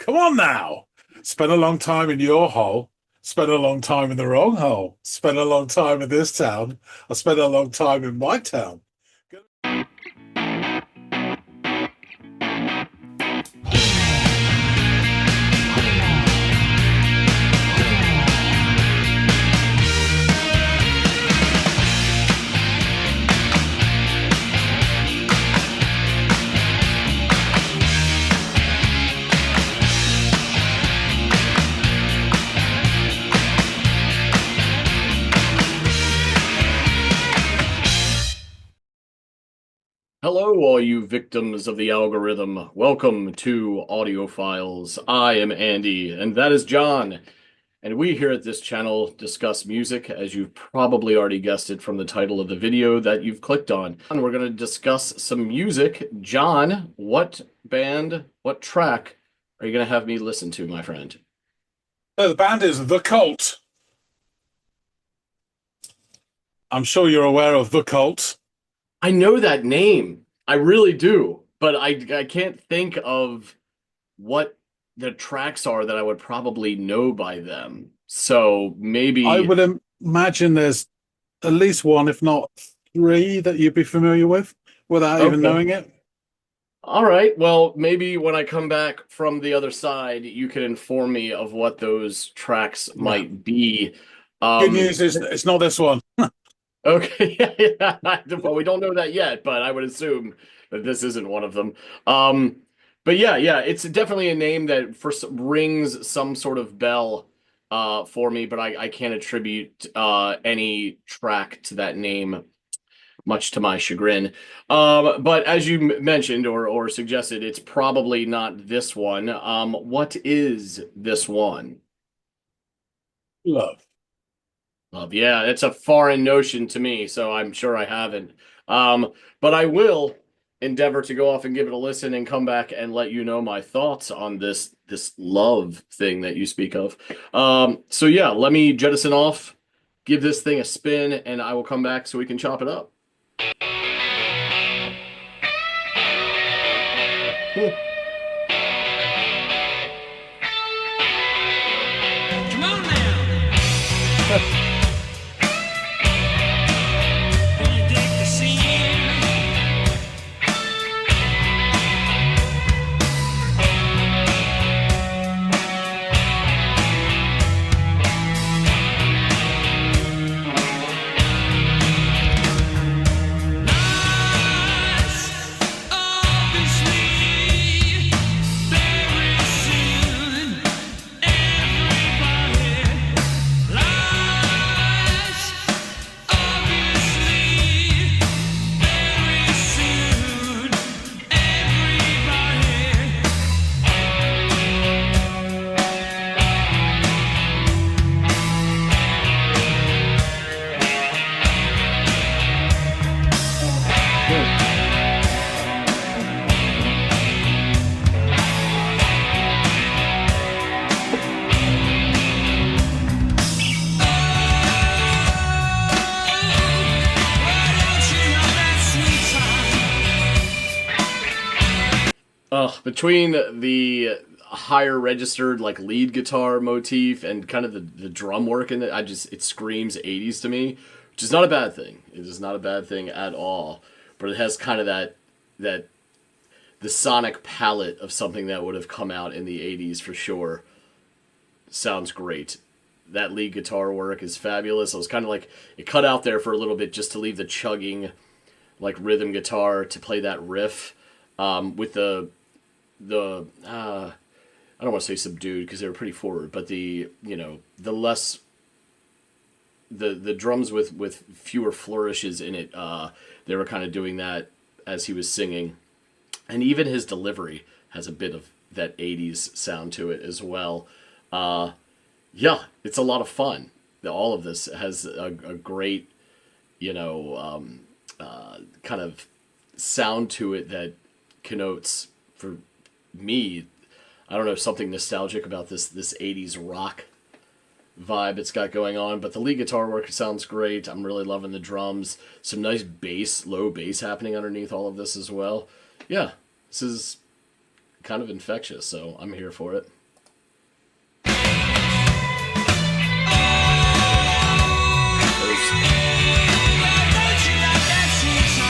Come on now. Spent a long time in your hole. Spent a long time in the wrong hole. Spent a long time in this town. I spent a long time in my town. Hello, all you victims of the algorithm. Welcome to Audiophiles. I am Andy, and that is John. And we here at this channel discuss music, as you've probably already guessed it from the title of the video that you've clicked on. And we're going to discuss some music. John, what band, what track are you going to have me listen to, my friend? The band is The Cult. I'm sure you're aware of The Cult. I know that name. I really do, but I can't think of what the tracks are that I would probably know by them. So I maybe, would imagine there's at least one, if not three, that you'd be familiar with without even okay. knowing it. All right. Well, maybe when I come back from the other side, you can inform me of what those tracks Yeah. might be. Good Um, news is it's not this one. okay. Yeah. Well, we don't know that yet, but I would assume that this isn't one of them. Um, but yeah, it's definitely a name that rings some sort of bell for me, but I can't attribute any track to that name, much to my chagrin. But as you mentioned or suggested, it's probably not this one. What is this one? Love. Yeah, it's a foreign notion to me, so I'm sure I haven't. Um, but I will endeavor to go off and give it a listen and come back and let you know my thoughts on this love thing that you speak of. So yeah, let me jettison off, give this thing a spin, and I will come back so we can chop it up. Come on now. Gonna dig the scene. Lies, obviously, very soon. Everybody lies, obviously, very soon. Everybody. Between the higher registered like lead guitar motif and kind of the drum work in it, it screams 80s to me, which is not a bad thing. It is not a bad thing at all. But it has kind of that the sonic palette of something that would have come out in the 80s for sure. Sounds great. That lead guitar work is fabulous. I was kind of like it cut out there for a little bit just to leave the chugging like rhythm guitar to play that riff with the I don't want to say subdued because they were pretty forward, but the less the drums with fewer flourishes in it. They were kind of doing that as he was singing, and even his delivery has a bit of that '80s sound to it as well. Yeah, it's a lot of fun. All of this has a great kind of sound to it that connotes for me, I don't know, something nostalgic about this 80s rock vibe it's got going on. But the lead guitar work sounds great. I'm really loving the drums. Some nice bass, low bass happening underneath all of this as well. Yeah, this is kind of infectious, so I'm here for it.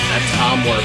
That tom work.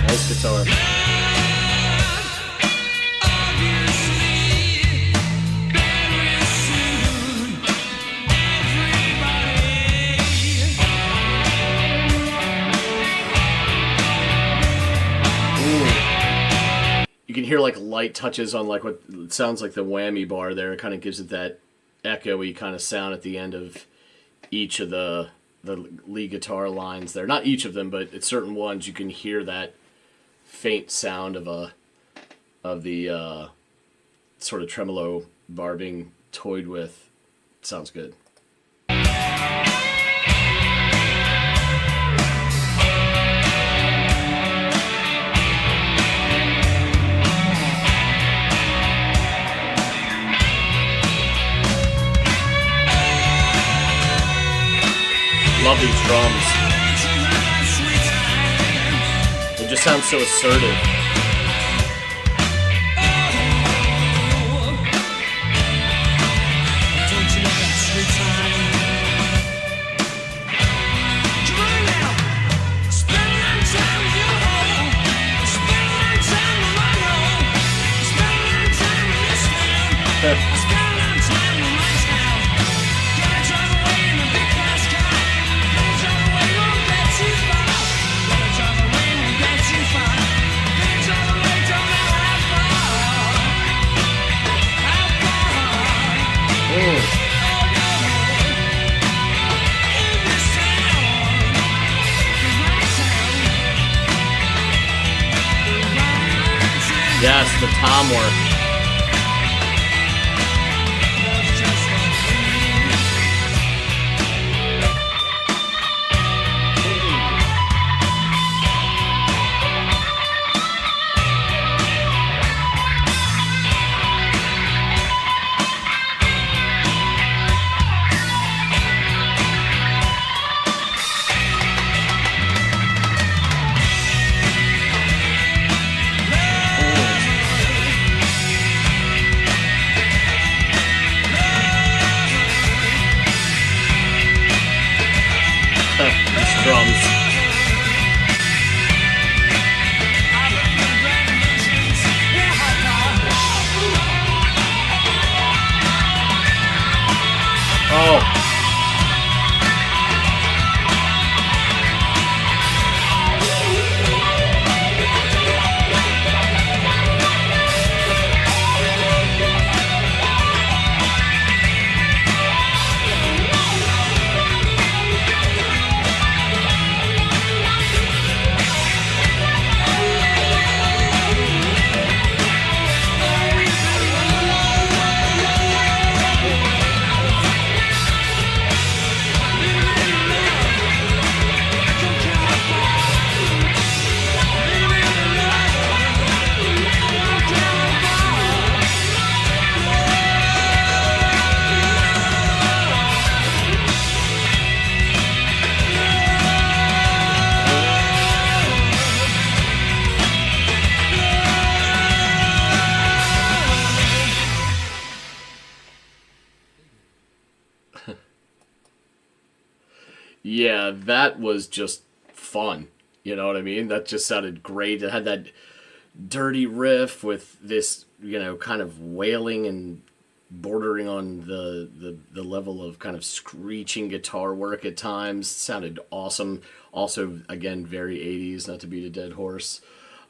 Nice guitar. You can hear like light touches on like what sounds like the whammy bar there. It kind of gives it that echoey kind of sound at the end of each of the lead guitar lines there. Not each of them, but at certain ones you can hear that faint sound of the sort of tremolo bar being toyed with. Sounds good. Love these drums. It just sounds so assertive. Yes, the tom work. These drums. Oh. Yeah, that was just fun. You know what I mean? That just sounded great. It had that dirty riff with this, kind of wailing and bordering on the level of kind of screeching guitar work at times. Sounded awesome. Also, again, very 80s, not to beat a dead horse.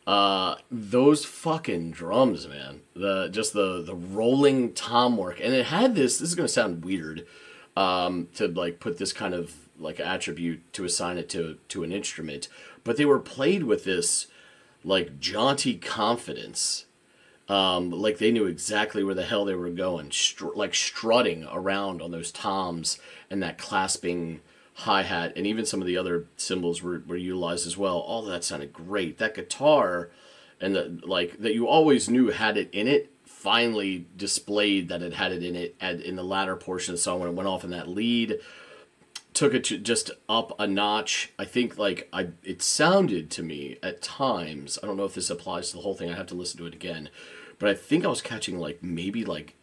Those fucking drums, man. The rolling tom work, and it had this. This is gonna sound weird, to like put this kind of like attribute to assign it to an instrument, but they were played with this like jaunty confidence, like they knew exactly where the hell they were going, like strutting around on those toms and that clasping hi hat, and even some of the other cymbals were utilized as well. All of that sounded great. That guitar, and the like that you always knew had it in it, finally displayed that it had it in it in the latter portion of the song when it went off in that lead. Took it to just up a notch. I think like it sounded to me at times. I don't know if this applies to the whole thing. I have to listen to it again, but I think I was catching like maybe like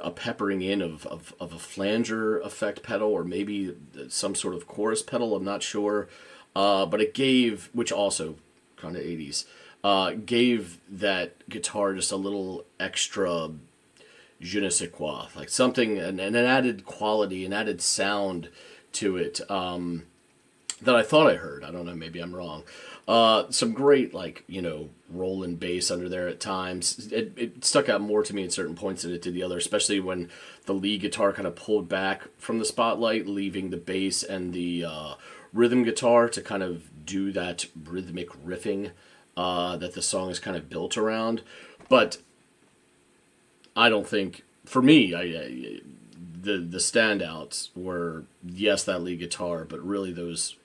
a peppering in of a flanger effect pedal, or maybe some sort of chorus pedal. I'm not sure, but it gave, which also kind of 80s, gave that guitar just a little extra je ne sais quoi, like something, and an added quality, an added sound to it, that I thought I heard. I don't know, maybe I'm wrong. Some great, like, rolling bass under there at times. It stuck out more to me at certain points than it did the other, especially when the lead guitar kind of pulled back from the spotlight, leaving the bass and the rhythm guitar to kind of do that rhythmic riffing that the song is kind of built around. But I don't think, for me, the standouts were, yes, that lead guitar, but really those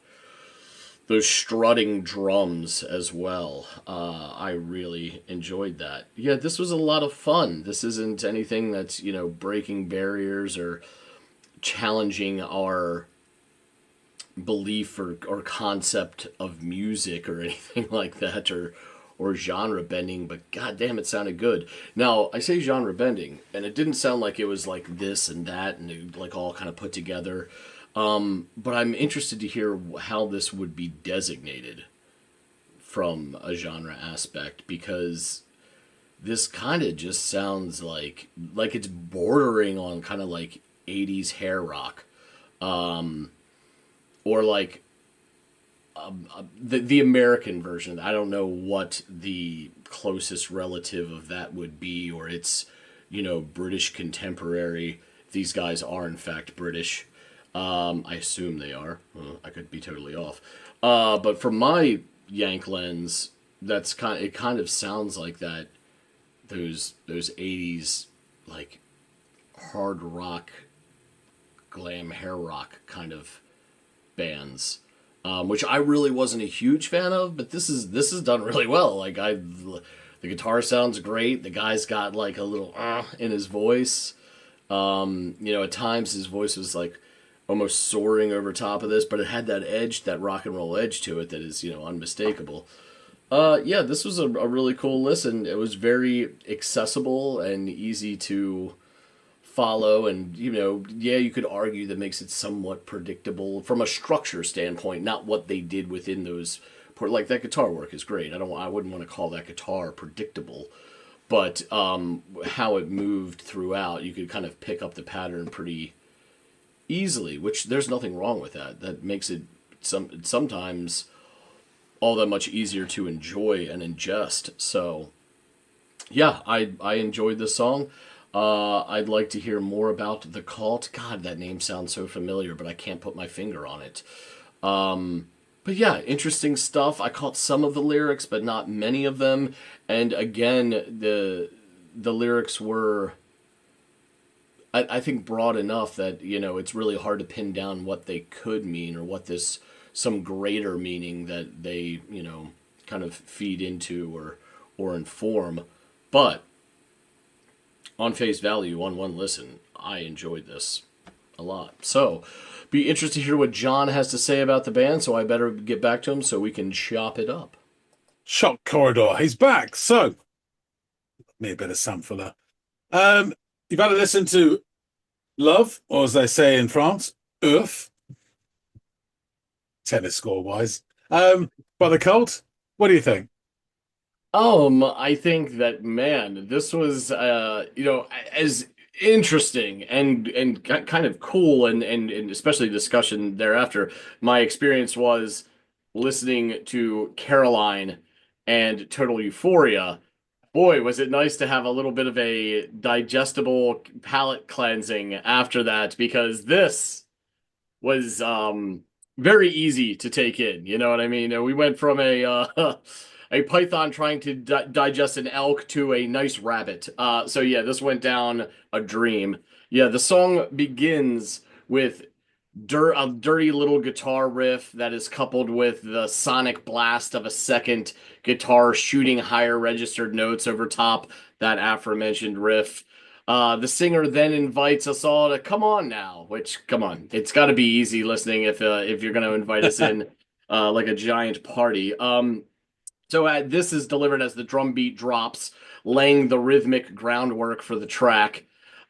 strutting drums as well. I really enjoyed that. Yeah, this was a lot of fun. This isn't anything that's, breaking barriers or challenging our belief or concept of music or anything like that, or genre bending, but goddamn, it sounded good. Now, I say genre bending, and it didn't sound like it was like this and that and it, like all kind of put together. But I'm interested to hear how this would be designated from a genre aspect, because this kind of just sounds like it's bordering on kind of like 80s hair rock, or like the American version. I don't know what the closest relative of that would be, or it's British contemporary. These guys are in fact British. I assume they are. I could be totally off. But from my Yank lens, it kind of sounds like that. Those 80s like hard rock, glam hair rock kind of bands, which I really wasn't a huge fan of. But this is done really well. Like the guitar sounds great. The guy's got like a little in his voice. At times his voice was like almost soaring over top of this, but it had that edge, that rock and roll edge to it that is, unmistakable. Yeah, this was a really cool listen. It was very accessible and easy to follow, and yeah, you could argue that makes it somewhat predictable from a structure standpoint, not what they did within those. Like that guitar work is great. I wouldn't want to call that guitar predictable, but how it moved throughout, you could kind of pick up the pattern pretty easily, which there's nothing wrong with that. That makes it sometimes all that much easier to enjoy and ingest. So yeah, I enjoyed this song. I'd like to hear more about The Cult. God, that name sounds so familiar, but I can't put my finger on it. But yeah, interesting stuff. I caught some of the lyrics, but not many of them. And again, the lyrics were, I think, broad enough that it's really hard to pin down what they could mean, or what some greater meaning that they kind of feed into or inform. But on face value, on one listen, I enjoyed this a lot. So be interested to hear what John has to say about the band, so I better get back to him so we can chop it up. Shock Corridor, he's back. So, me a bit of sampler. You've had to listen to Love, or as they say in France, Earth, tennis score wise, by The Cult. What do you think? I think that, man, this was as interesting and kind of cool, and especially discussion thereafter. My experience was listening to Caroline and Total Euphoria. Boy, was it nice to have a little bit of a digestible palate cleansing after that, because this was very easy to take in. You know what I mean? We went from a a python trying to digest an elk to a nice rabbit. So yeah, this went down a dream. Yeah, the song begins with a dirty little guitar riff that is coupled with the sonic blast of a second guitar shooting higher registered notes over top that aforementioned riff. The singer then invites us all to come on now, which come on, it's got to be easy listening if you're going to invite us in like a giant party. So this is delivered as the drum beat drops, laying the rhythmic groundwork for the track.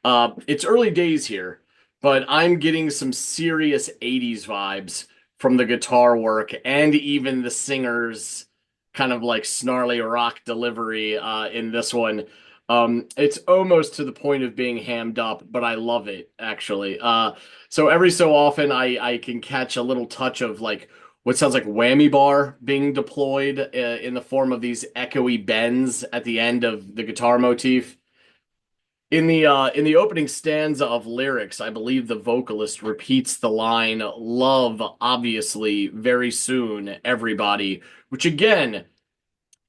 It's early days here, but I'm getting some serious 80s vibes from the guitar work and even the singer's kind of like snarly rock delivery in this one. It's almost to the point of being hammed up, but I love it actually. So every so often I can catch a little touch of like what sounds like whammy bar being deployed in the form of these echoey bends at the end of the guitar motif. In the opening stanza of lyrics, I believe the vocalist repeats the line "Love, obviously, very soon, everybody," which again,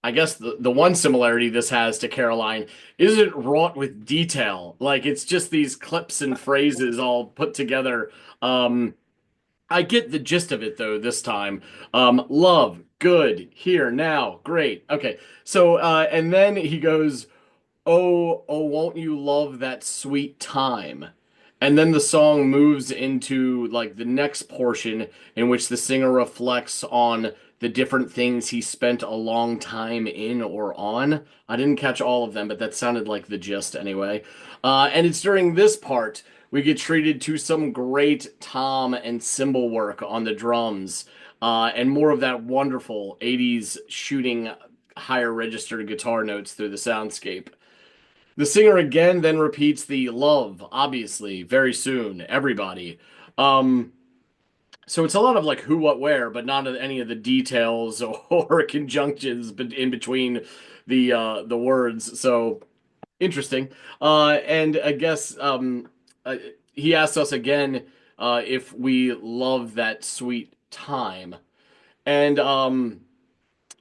I guess the one similarity this has to Caroline isn't wrought with detail. Like it's just these clips and phrases all put together. I get the gist of it though this time. Love, good, here, now, great. Okay, so and then he goes, "Oh, oh, won't you love that sweet time?" And then the song moves into like the next portion in which the singer reflects on the different things he spent a long time in or on. I didn't catch all of them, but that sounded like the gist anyway. And it's during this part we get treated to some great tom and cymbal work on the drums, and more of that wonderful 80s shooting higher registered guitar notes through the soundscape. The singer again then repeats the love, obviously, very soon, everybody. Um, so it's a lot of like who, what, where, but not any of the details or conjunctions in between the words. So interesting. And I guess uh, he asked us again if we love that sweet time. And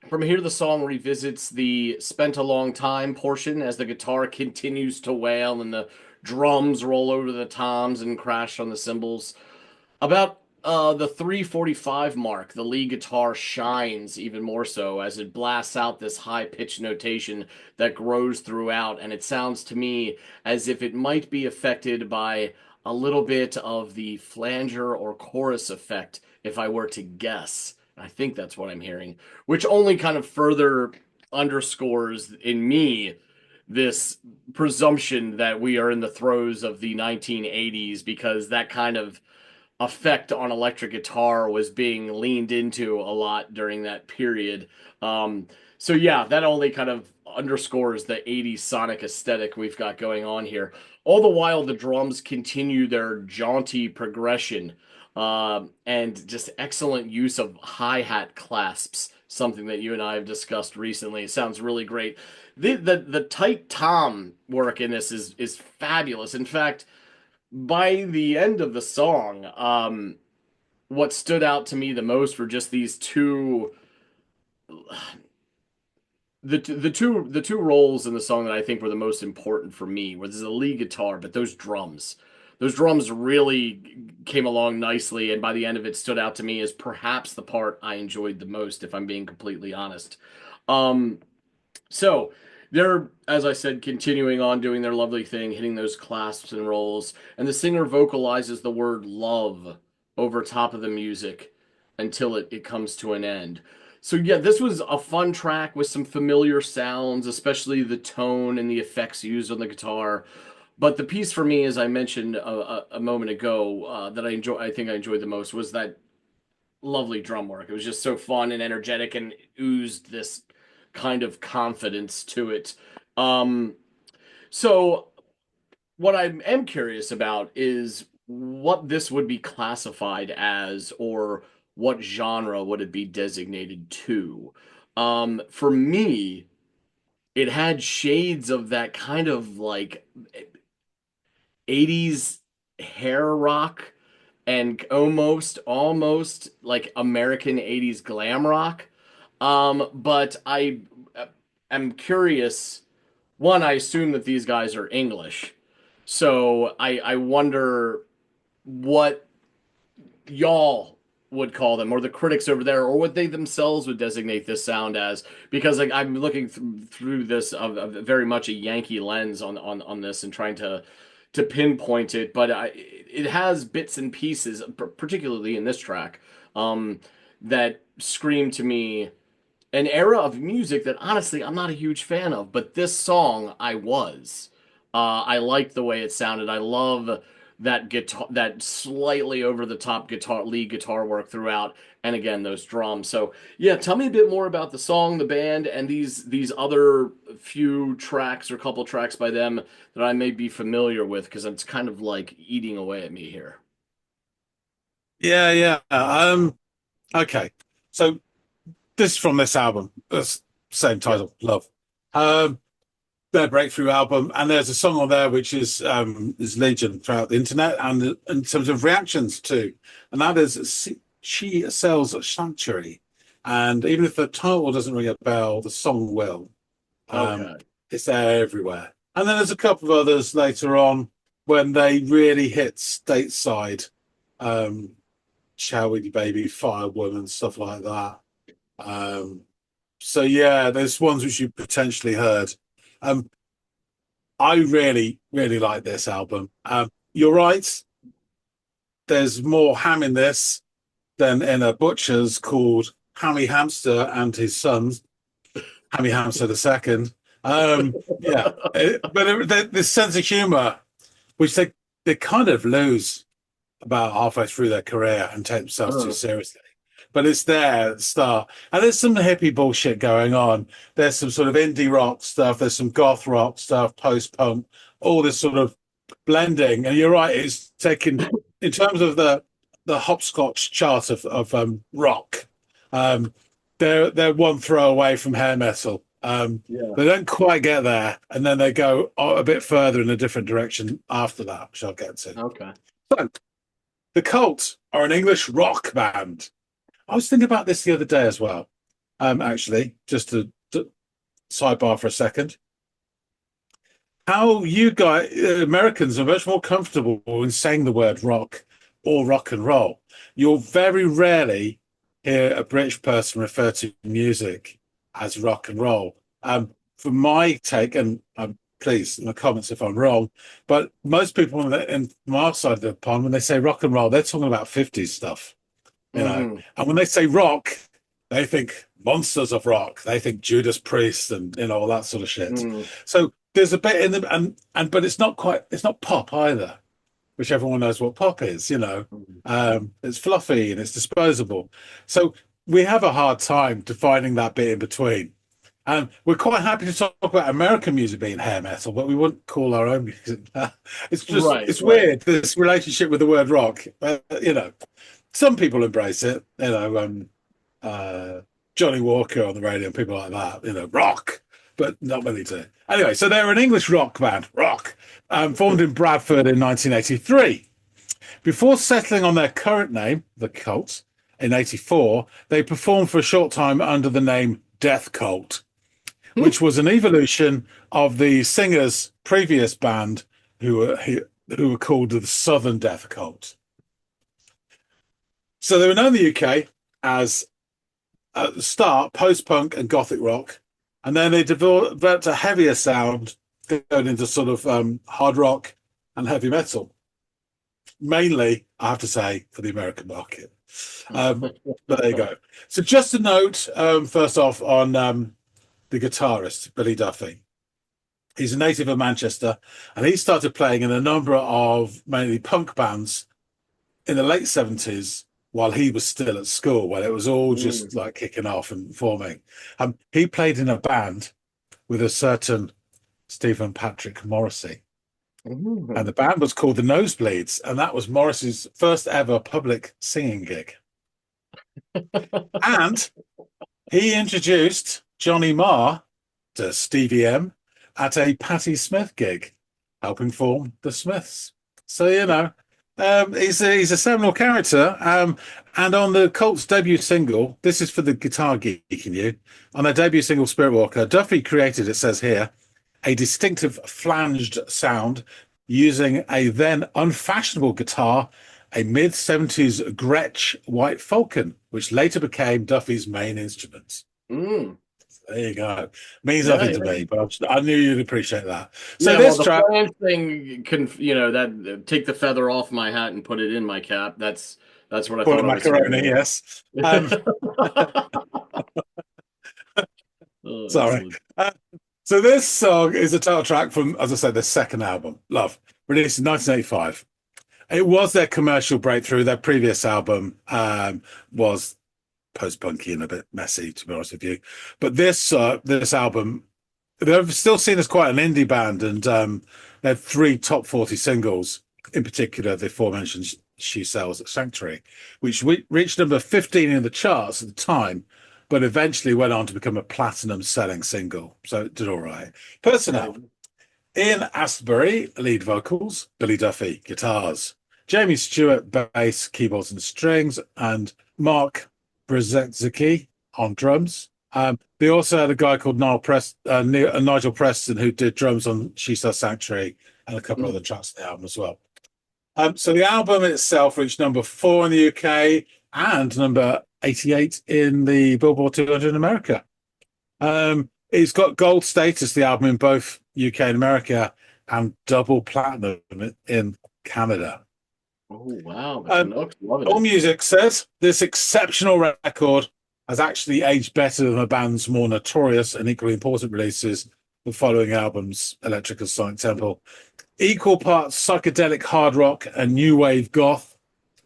from here, the song revisits the spent a long time portion as the guitar continues to wail and the drums roll over the toms and crash on the cymbals. About the 3:45 mark, the lead guitar shines even more so as it blasts out this high pitched notation that grows throughout, and it sounds to me as if it might be affected by a little bit of the flanger or chorus effect, if I were to guess. I think that's what I'm hearing, which only kind of further underscores in me this presumption that we are in the throes of the 1980s, because that kind of effect on electric guitar was being leaned into a lot during that period. So yeah, that only kind of underscores the 80s sonic aesthetic we've got going on here. All the while, the drums continue their jaunty progression, and just excellent use of hi-hat clasps, something that you and I have discussed recently. It sounds really great. The tight tom work in this is fabulous. In fact, by the end of the song, what stood out to me the most were just these two, the two roles in the song that I think were the most important for me, where there's the lead guitar, but those drums really came along nicely, and by the end of it, stood out to me as perhaps the part I enjoyed the most, if I'm being completely honest. Um, so they're, as I said, continuing on doing their lovely thing, hitting those clasps and rolls, and the singer vocalizes the word love over top of the music until it comes to an end. So yeah, this was a fun track with some familiar sounds, especially the tone and the effects used on the guitar. But the piece for me, as I mentioned a moment ago, that I think I enjoyed the most was that lovely drum work. It was just so fun and energetic and oozed this kind of confidence to it. Um, so what I am curious about is what this would be classified as, or what genre would it be designated to? For me, it had shades of that kind of like 80s hair rock and almost like American 80s glam rock. But I am curious. One, I assume that these guys are English. So I wonder what y'all would call them, or the critics over there, or what they themselves would designate this sound as. Because like I'm looking through this of very much a Yankee lens on this and trying to pinpoint it, but it has bits and pieces, particularly in this track, that scream to me an era of music that honestly I'm not a huge fan of, but this song I was. I liked the way it sounded. I love that guitar, that slightly over the top lead guitar work throughout, and again those drums. So yeah, tell me a bit more about the song, the band, and these other few tracks or couple tracks by them that I may be familiar with, because it's kind of like eating away at me here. Yeah, yeah. Okay. So this is from this album. That's same Yeah. title, Love. Um, their breakthrough album, and there's a song on there which is legion throughout the internet and in terms of reactions to, and that is She Sells Sanctuary. And even if the title doesn't ring a bell, the song will. Um, Okay. it's there everywhere. And then there's a couple of others later on when they really hit stateside. Um, Shower Baby, Firewoman, stuff like that. Um, so yeah, there's ones which you potentially heard. Um, I really, really like this album. You're right. There's more ham in this than in a butcher's called Hammy Hamster and His Sons, Hammy Hamster the Second. Yeah, this sense of humor, which they kind of lose about halfway through their career and take themselves too Uh, seriously. But it's there at the start. And there's some hippie bullshit going on. There's some sort of indie rock stuff. There's some goth rock stuff, post punk, all this sort of blending. And you're right, it's taken in terms of the hopscotch chart of rock. Um, they're one throw away from hair metal. yeah. They don't quite get there, and then they go a bit further in a different direction after that, which I'll get to. Okay. So, the Cult are an English rock band. I was thinking about this the other day as well. Actually, just to sidebar for a second. How you guys, Americans, are much more comfortable in saying the word rock or rock and roll. You'll very rarely hear a British person refer to music as rock and roll. For my take, and please in the comments if I'm wrong, but most people in from our side of the pond, when they say rock and roll, they're talking about 50s stuff, you know. Hmm. And when they say rock, they think monsters of rock. They think Judas Priest and all that sort of shit. Hmm. So there's a bit in them, and but it's not pop either, which everyone knows what pop is, you know. It's fluffy and it's disposable. So we have a hard time defining that bit in between. We're quite happy to talk about American music being hair metal, but we wouldn't call our own music that. Right, It's right. weird, this relationship with the word rock. You know, some people embrace it, you know, Johnny Walker on the radio and people like that, you know, rock, but not many do. Anyway, so they're an English rock band, rock, formed in Bradford in 1983. Before settling on their current name, The Cult, in 84, they performed for a short time under the name Death Cult, which was an evolution of the singer's previous band, who were called the Southern Death Cult. So they were known in the UK as, at the start, post-punk and gothic rock, and then they developed a heavier sound, going into sort of hard rock and heavy metal. Mainly, I have to say, for the American market. But there you go. So just a note, first off, on the guitarist, Billy Duffy. He's a native of Manchester, and he started playing in a number of mainly punk bands in the late 70s while he was still at school, when it was all just Mm. like kicking off and forming. He played in a band with a certain Stephen Patrick Morrissey. And the Mhm. band was called the Nosebleeds, and that was Morrissey's first ever public singing gig. And He introduced Johnny Marr to Stevie M at a Patti Smith gig, helping form the Smiths. So he's a seminal character. And on the Colts' debut single, this is for the guitar geek in you. On their debut single, Spirit Walker, Duffy created, it says here, a distinctive flanged sound using a then unfashionable guitar, a mid-70s Gretsch White Falcon, which later became Duffy's main instrument. Mm. There you go. Means Yeah, nothing to yeah. me, but I knew you'd appreciate that. So Yeah, well, this the track, flange thing can, that take the feather off my hat and put it in my cap. That's what I called thought a I was macaroni, hearing. yes. Oh, Sorry. excellent. So this song is a title track from, as I said, their second album, Love, released in 1985. It was their commercial breakthrough. Their previous album was post-punky and a bit messy, to be honest with you. But this album, they're still seen as quite an indie band, and they had 3 top 40 singles. In particular, the aforementioned "She Sells" Sanctuary, which reached number 15 in the charts at the time, but eventually went on to become a platinum-selling single. So it did all right. Personnel: Ian Astbury, lead vocals; Billy Duffy, guitars; Jamie Stewart, bass, keyboards and strings; and Mark Brzezinski on drums. They also had a guy called Nigel Preston, who did drums on She Sells Sanctuary and a couple of other tracks on the album as well. So the album itself reached number 4 in the UK and number 88 in the Billboard 200 in America. It's got gold status, the album, in both UK and America, and double platinum in Canada. Oh, wow. The Canucks loving All it. Music says this exceptional record has actually aged better than the band's more notorious and equally important releases, the following albums, Electric and Sonic Temple. Equal parts psychedelic hard rock and new wave goth.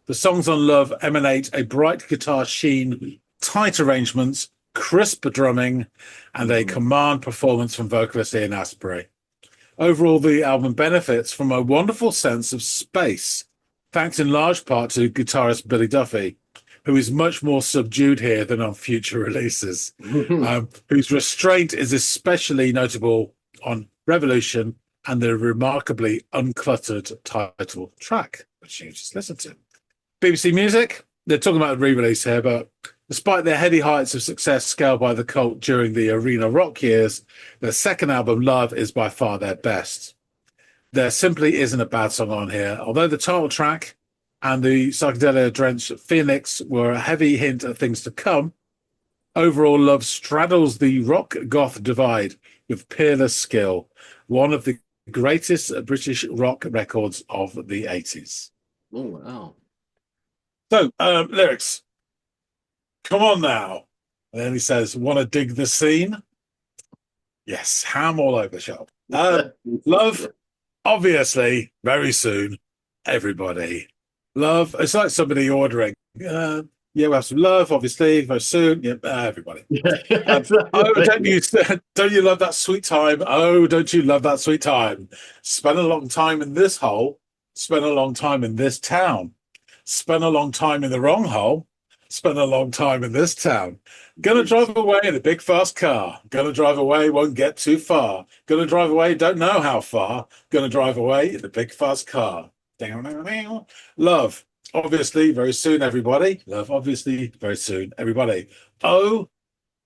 The songs on Love emanate a bright guitar sheen, tight arrangements, crisp drumming, and a command performance from vocalist Ian Astbury. Overall, the album benefits from a wonderful sense of space, thanks in large part to guitarist Billy Duffy, who is much more subdued here than on future releases, whose restraint is especially notable on Revolution and the remarkably uncluttered title track, which you just listened to. BBC Music, they're talking about a re-release here, but despite their heady heights of success scaled by the cult during the arena rock years, their second album, Love, is by far their best. There simply isn't a bad song on here, although the title track and the psychedelia-drenched Phoenix were a heavy hint at things to come. Overall, Love straddles the rock-goth divide with peerless skill, one of the greatest British rock records of the 80s. Oh, wow. So, lyrics. Come on now. And then he says, want to dig the scene? Yes, ham all over the shop. Love, obviously, very soon, everybody. Love, it's like somebody ordering. Yeah, we'll have some love, obviously, very soon. Yeah, everybody. Oh, don't you love that sweet time? Oh, don't you love that sweet time? Spend a long time in this hole. Spend a long time in this town. Spend a long time in the wrong hole. Spend a long time in this town. Gonna drive away in a big fast car. Gonna drive away, won't get too far. Gonna drive away, don't know how far. Gonna drive away in a big fast car. Love, obviously, very soon, everybody. Love, obviously, very soon, everybody. Oh,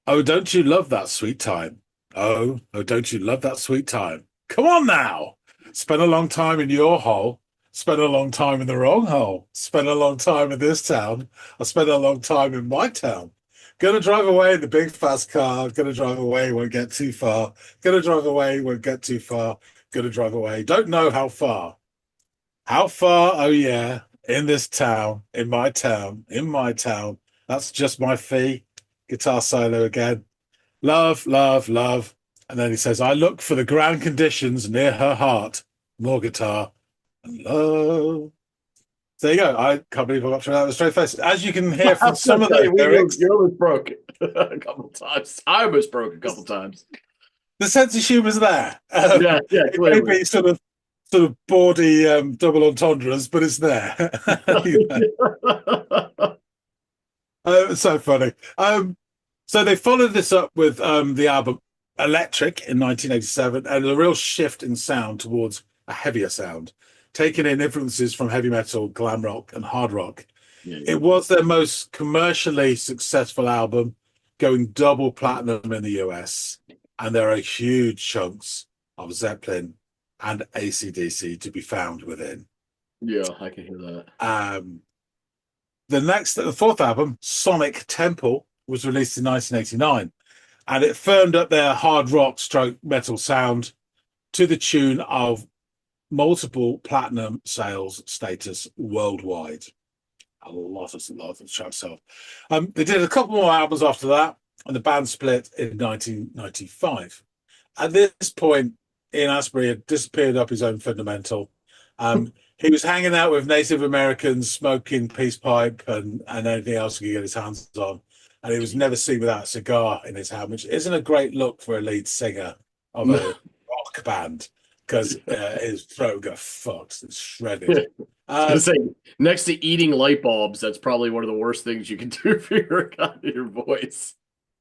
don't you love that sweet time? Oh, don't you love that sweet time? Come on now. Spend a long time in your hole. Spend a long time in the wrong hole. Spend a long time in this town. I spend a long time in my town. Gonna drive away in the big fast car. Gonna drive away, won't get too far. Gonna drive away, won't get too far. Gonna drive away, don't know how far. How far? Oh yeah, in this town, in my town, in my town. That's just my fee. Guitar solo again. Love, love, love. And then he says, I look for the ground conditions near her heart. More guitar. And love. So there you go. I can't believe I got through that with a straight face. As you can hear from some of those lyrics, You almost broke a couple times. I almost broke a couple times. the sense of humor's there. Yeah, It may clearly. be sort of bawdy double entendres, but it's there. You know? It's so funny. So they followed this up with the album Electric in 1987, and a real shift in sound towards a heavier sound, taking in influences from heavy metal, glam rock, and hard rock. Yeah, yeah. It was their most commercially successful album, going double platinum in the US, and there are huge chunks of Zeppelin and AC/DC to be found within. Yeah, I can hear that. Um, the fourth album, Sonic Temple, was released in 1989, and it firmed up their hard rock stroke metal sound to the tune of multiple platinum sales status worldwide. A lot of tracks sold. They did a couple more albums after that, and the band split in 1995. At this point, Ian Astbury had disappeared up his own fundamental. He was hanging out with Native Americans, smoking peace pipe and anything else he could get his hands on. And he was never seen without a cigar in his hand, which isn't a great look for a lead singer of a rock band, because his throat got fucked. It's shredded. I was gonna say, next to eating light bulbs, that's probably one of the worst things you can do for your voice.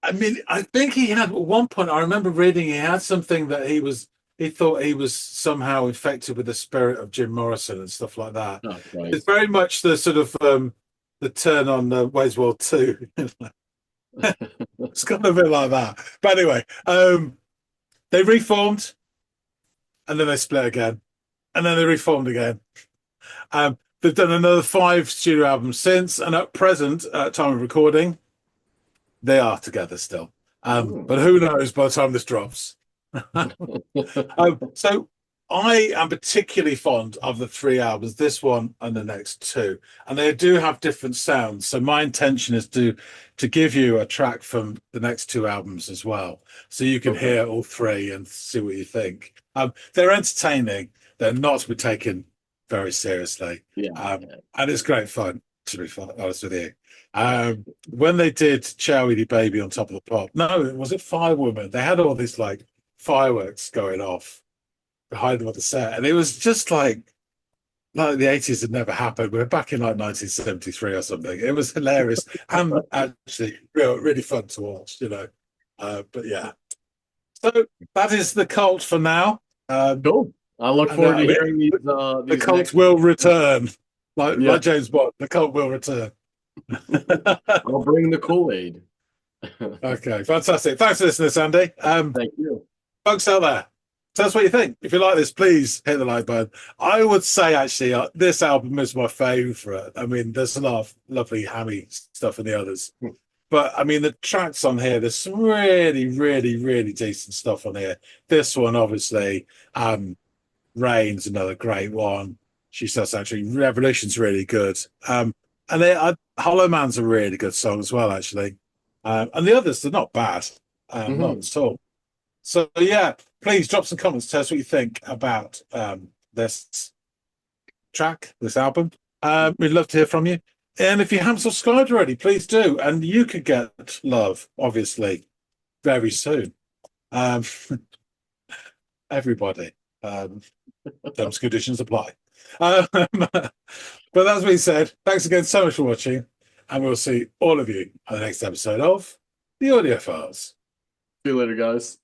I mean, I think he had at one point, I remember reading he had something that he thought he was somehow infected with the spirit of Jim Morrison and stuff like that. Oh, Christ. It's very much the sort of the turn on Wayne's World 2. It's kind of a bit like that. But anyway, they reformed, and then they split again, and then they reformed again. They've done another 5 studio albums since, and at present, at time of recording, they are together still. But who knows by the time this drops? So I am particularly fond of the 3 albums, this one and the next 2, and they do have different sounds. So my intention is to give you a track from the next 2 albums as well, so you can hear all 3 and see what you think. They're entertaining. They're not to be taken very seriously. And it's great fun, to be honest with you. When they did Chow Baby on Top of the Pop, no, was it Firewoman? They had all these like fireworks going off behind them on the set, and it was just like the 80s had never happened. We were back in like 1973 or something. It was hilarious and actually really fun to watch, you know. But yeah, so that is the cult for now. Cool. I look forward to hearing these. The cult will return, like James Bond. The cult will return. I'll bring the Kool-Aid. Okay, fantastic. Thanks for listening, Sandy. Thank you. Folks out there, tell us what you think. If you like this, please hit the like button. I would say, actually, this album is my favourite. I mean, there's a lot of lovely hammy stuff in the others. But, I mean, the tracks on here, there's some really, really, really decent stuff on here. This one, obviously, Rain's another great one. She says, actually, Revolution's really good. And Hollow Man's a really good song as well, actually. And the others, they're not bad. Not at all. So, yeah, please drop some comments. Tell us what you think about this track, this album. We'd love to hear from you. And if you haven't subscribed already, please do. And you could get love, obviously, very soon. Everybody. Terms and conditions apply. But that's being said, thanks again so much for watching. And we'll see all of you on the next episode of The Audiophiles. See you later, guys.